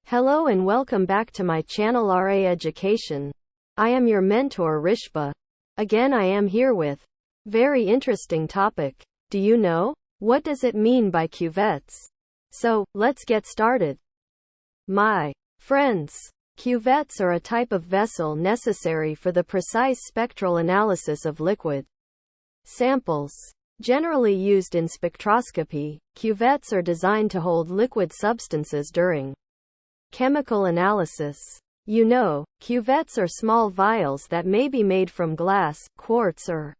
Hello and welcome back to my channel RA Education. I am your mentor Rishba. Again I am here with very interesting topic. Do you know? What does it mean by cuvettes? So, let's get started. My friends, cuvettes are a type of vessel necessary for the precise spectral analysis of liquid samples. Generally used in spectroscopy, cuvettes are designed to hold liquid substances during chemical analysis. You know, cuvettes are small vials that may be made from glass, quartz or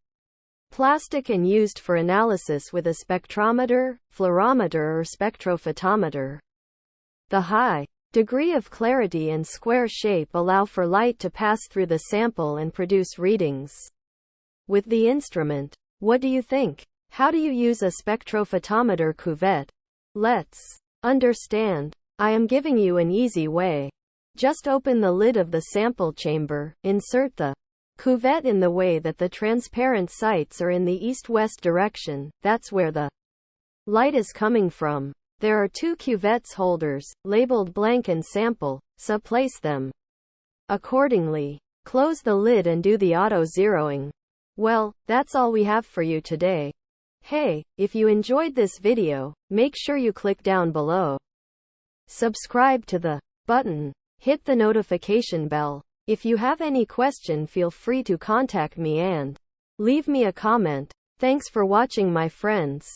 plastic and used for analysis with a spectrometer, fluorometer or spectrophotometer. The high degree of clarity and square shape allow for light to pass through the sample and produce readings with the instrument. What do you think? How do you use a spectrophotometer cuvette? Let's understand. I am giving you an easy way. Just open the lid of the sample chamber, insert the cuvette in the way that the transparent sights are in the east-west direction, that's where the light is coming from. There are two cuvettes holders, labeled blank and sample, so place them accordingly. Close the lid and do the auto-zeroing. Well, that's all we have for you today. Hey, if you enjoyed this video, make sure you click down below. Subscribe to the button. Hit the notification bell. If you have any question, feel free to contact me and leave me a comment. Thanks for watching, my friends.